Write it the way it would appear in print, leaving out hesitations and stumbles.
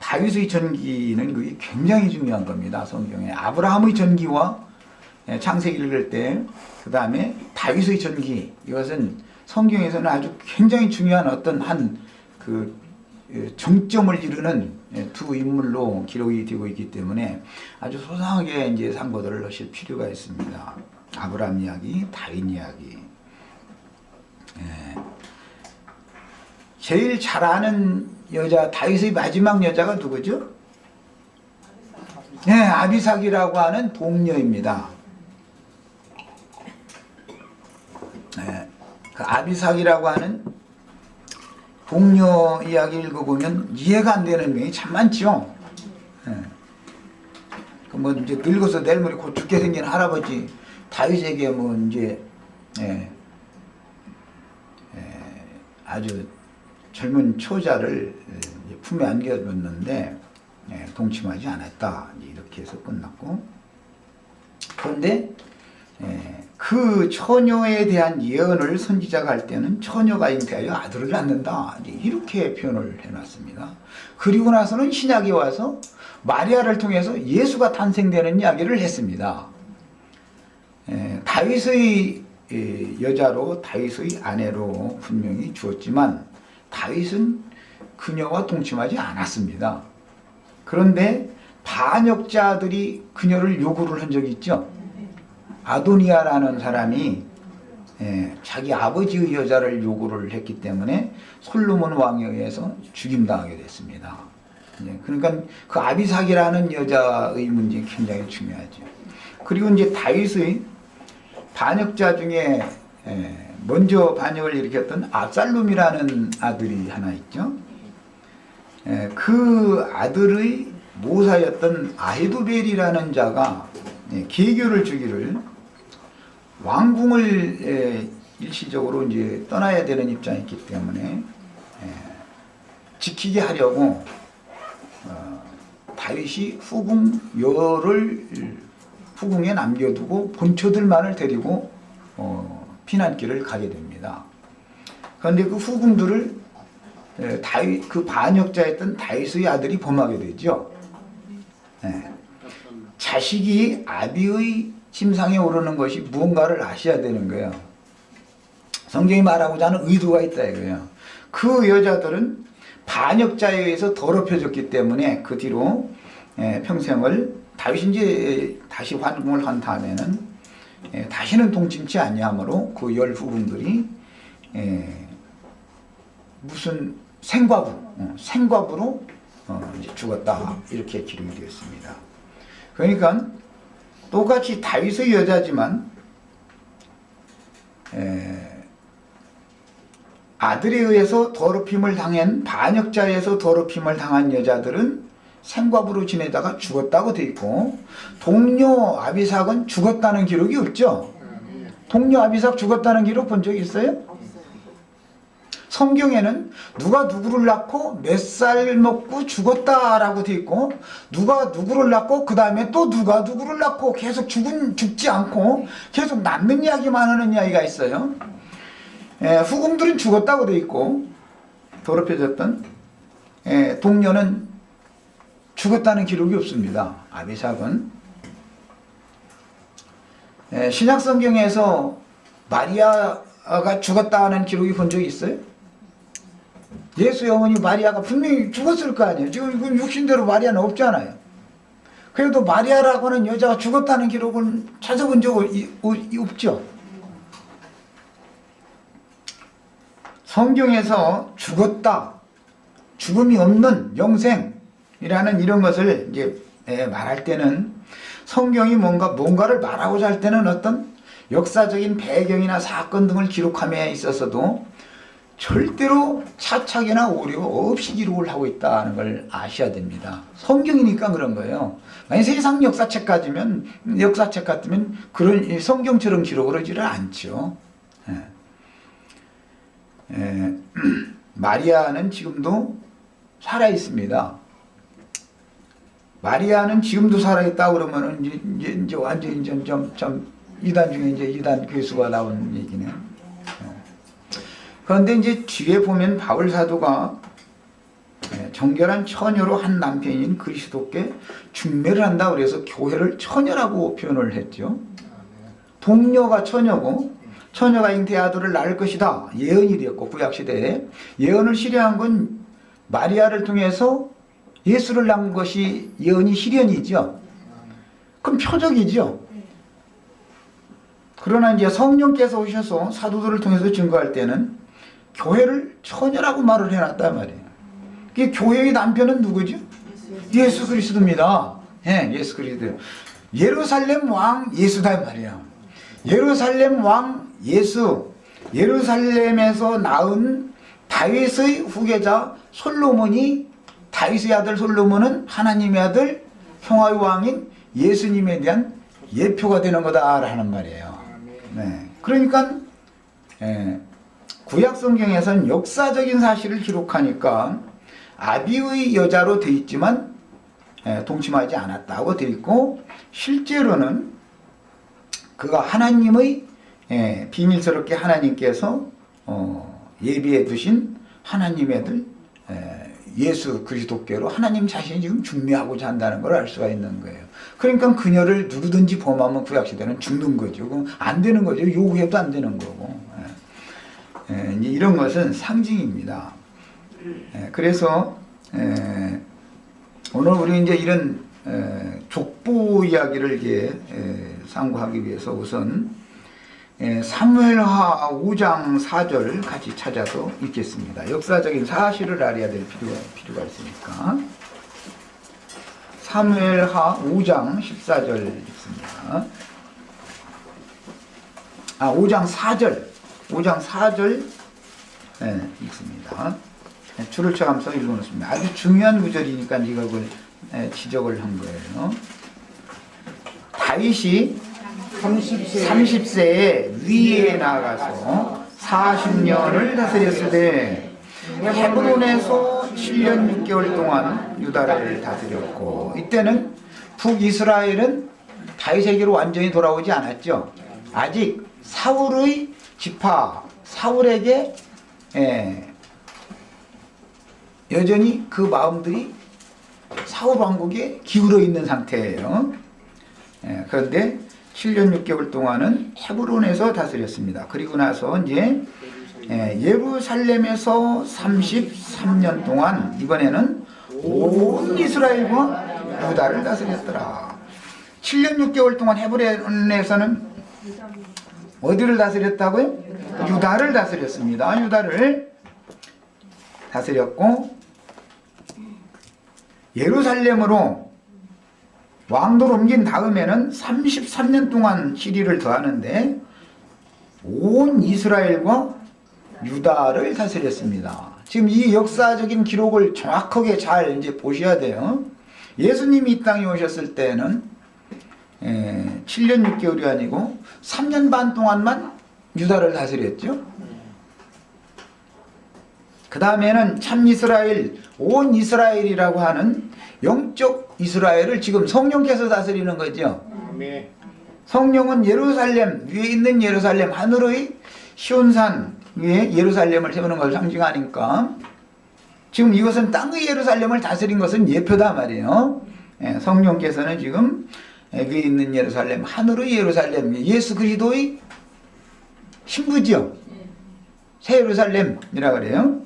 다윗의 전기는 그게 굉장히 중요한 겁니다. 성경에 아브라함의 전기와 창세기 읽을 때, 그 다음에 다윗의 전기, 이것은 성경에서는 아주 굉장히 중요한 어떤 그 정점을 이루는 두 인물로 기록이 되고 있기 때문에 아주 소상하게 이제 상고들을 하실 필요가 있습니다. 아브라함 이야기, 다윗 이야기. 제일 잘 아는 여자, 다윗의 마지막 여자가 누구죠? 아비삭이라고 하는 동료입니다. 그 아비삭이라고 하는 동료 이야기 읽어보면 이해가 안 되는 명이 참 많죠. 뭐 이제 늙어서 내일 모레 곧 죽게 생긴 할아버지 다윗에게 뭐 이제 아주 젊은 처자를 품에 안겨줬는데 동침하지 않았다, 이렇게 해서 끝났고, 그런데 그 처녀에 대한 예언을 선지자가 할 때는 처녀가 잉태하여 아들을 낳는다, 이렇게 표현을 해놨습니다. 그리고 나서는 신약에 와서 마리아를 통해서 예수가 탄생되는 이야기를 했습니다. 다윗의 여자로, 다윗의 아내로 분명히 주었지만 다윗은 그녀와 동침하지 않았습니다. 그런데 반역자들이 그녀를 요구를 한 적이 있죠. 아도니아라는 사람이 자기 아버지의 여자를 요구를 했기 때문에 솔로몬 왕에 의해서 죽임당하게 됐습니다. 그러니까 그 아비삭이라는 여자의 문제 굉장히 중요하죠. 그리고 이제 다윗의 반역자 중에 먼저 반역을 일으켰던 압살롬이라는 아들이 하나 있죠. 그 아들의 모사였던 아히도벨이라는 자가 계교를 주기를, 왕궁을 일시적으로 이제 떠나야 되는 입장이었기 때문에 지키게 하려고 다윗이 후궁여를 후궁에 남겨두고 본처들만을 데리고 피난길을 가게 됩니다. 그런데 그 후궁들을 다윗, 그 반역자였던 다윗의 아들이 범하게 되죠. 자식이 아비의 침상에 오르는 것이 무언가를 아셔야 되는 거예요. 성경이 말하고자 하는 의도가 있다 이거예요. 그 여자들은 반역자에 의해서 더럽혀졌기 때문에 그 뒤로 평생을, 다윗이 이제 다시 환궁을 한 다음에는 다시는 동침치 아니하므로 그 열 후궁들이 무슨 생과부로 이제 죽었다, 이렇게 기록이 되었습니다. 그러니까 똑같이 다윗의 여자지만 아들에 의해서 더럽힘을 당한, 반역자에서 더럽힘을 당한 여자들은 생과부로 지내다가 죽었다고 돼 있고, 동료 아비삭은 죽었다는 기록이 없죠. 동료 아비삭 죽었다는 기록 본 적 있어요? 성경에는 누가 누구를 낳고 몇 살 먹고 죽었다라고 돼 있고, 누가 누구를 낳고 그 다음에 또 누가 누구를 낳고 계속 죽지 않고 계속 낳는 이야기만 하는 이야기가 있어요. 후궁들은 죽었다고 돼 있고, 더럽혀졌던 동료는 죽었다는 기록이 없습니다. 아비삭은. 신약 성경에서 마리아가 죽었다는 기록이 본 적이 있어요? 예수의 어머니 마리아가 분명히 죽었을 거 아니에요. 지금 이건 육신대로 마리아는 없잖아요. 그래도 마리아라고 하는 여자가 죽었다는 기록을 찾아본 적은 없죠. 성경에서 죽었다, 죽음이 없는 영생이라는 이런 것을 이제 말할 때는, 성경이 뭔가를 말하고자 할 때는 어떤 역사적인 배경이나 사건 등을 기록함에 있어서도 절대로 차착이나 오류 없이 기록을 하고 있다는 걸 아셔야 됩니다. 성경이니까 그런 거예요. 만약 세상 역사책 같으면 그런 성경처럼 기록을 하지를 않죠. 마리아는 지금도 살아 있습니다. 마리아는 지금도 살아 있다 그러면은 이제 완전히 좀 이단 중에 이제 이단 괴수가 나온 얘기네. 그런데 이제 뒤에 보면 바울 사도가 정결한 처녀로 한 남편인 그리스도께 중매를 한다 그래서 교회를 처녀라고 표현을 했죠. 동료가 처녀고 처녀가 잉태의 아들을 낳을 것이다. 예언이 되었고 구약시대에 예언을 실현한 건 마리아를 통해서 예수를 낳은 것이 예언이 실현이죠. 그럼 표적이죠. 그러나 이제 성령께서 오셔서 사도들을 통해서 증거할 때는 교회를 처녀라고 말을 해놨단 말이에요. 이 교회의 남편은 누구죠? 예수 그리스도입니다. 예, 예수 그리스도. 예루살렘 왕 예수다 말이에요. 예루살렘 왕 예수. 예루살렘에서 낳은 다윗의 후계자 솔로몬이 다윗의 아들 솔로몬은 하나님의 아들 평화의 왕인 예수님에 대한 예표가 되는 거다라는 말이에요. 네. 그러니까 구약 성경에서는 역사적인 사실을 기록하니까 아비의 여자로 되어 있지만 동침하지 않았다고 되어 있고 실제로는 그가 하나님의 비밀스럽게 하나님께서 예비해 두신 하나님의 아들 예수 그리스도께로 하나님 자신이 지금 중매하고자 한다는 걸 알 수가 있는 거예요. 그러니까 그녀를 누구든지 범하면 구약시대는 죽는 거죠. 안 되는 거죠. 요구해도 안 되는 거고. 이제 이런 것은 상징입니다. 그래서 오늘 우리 이제 이런 족보 이야기를 이제 상고하기 위해서 우선 사무엘하 5장 4절 같이 찾아서 읽겠습니다. 역사적인 사실을 알아야 될 필요가 있으니까. 사무엘하 5장 14절 읽습니다. 5장 4절. 5장 4절 읽습니다. 줄을 쳐가면서 읽어놓습니다. 아주 중요한 구절이니까 이걸 지적을 한 거예요. 다윗이 30세에 위에 나가서 40년을 다스렸을 때 헤브론에서 7년 6개월 동안 유다를 다스렸고 이때는 북이스라엘은 다윗에게로 완전히 돌아오지 않았죠. 아직 사울의 지파 사울에게 여전히 그 마음들이 사울 왕국에 기울어 있는 상태예요. 그런데 7년 6개월 동안은 헤브론에서 다스렸습니다. 그리고 나서 이제 예루살렘에서 33년 동안 이번에는 온 이스라엘과 유다를 다스렸더라. 7년 6개월 동안 헤브론에서는 어디를 다스렸다고요? 유다를 다스렸습니다. 유다를 다스렸고 예루살렘으로 왕도를 옮긴 다음에는 33년 동안 시리를 더하는데 온 이스라엘과 유다를 다스렸습니다. 지금 이 역사적인 기록을 정확하게 잘 이제 보셔야 돼요. 예수님이 이 땅에 오셨을 때는 7년 6개월이 아니고 3년 반 동안만 유다를 다스렸죠. 그 다음에는 참 이스라엘, 온 이스라엘이라고 하는 영적 이스라엘을 지금 성령께서 다스리는 거죠. 성령은 예루살렘, 위에 있는 예루살렘, 하늘의 시온산 위에 예루살렘을 세우는 걸 상징하니까 지금 이것은 땅의 예루살렘을 다스린 것은 예표다 말이에요. 성령께서는 지금 위에 있는 예루살렘, 하늘의 예루살렘, 예수 그리스도의 신부지요. 새 예루살렘이라 그래요.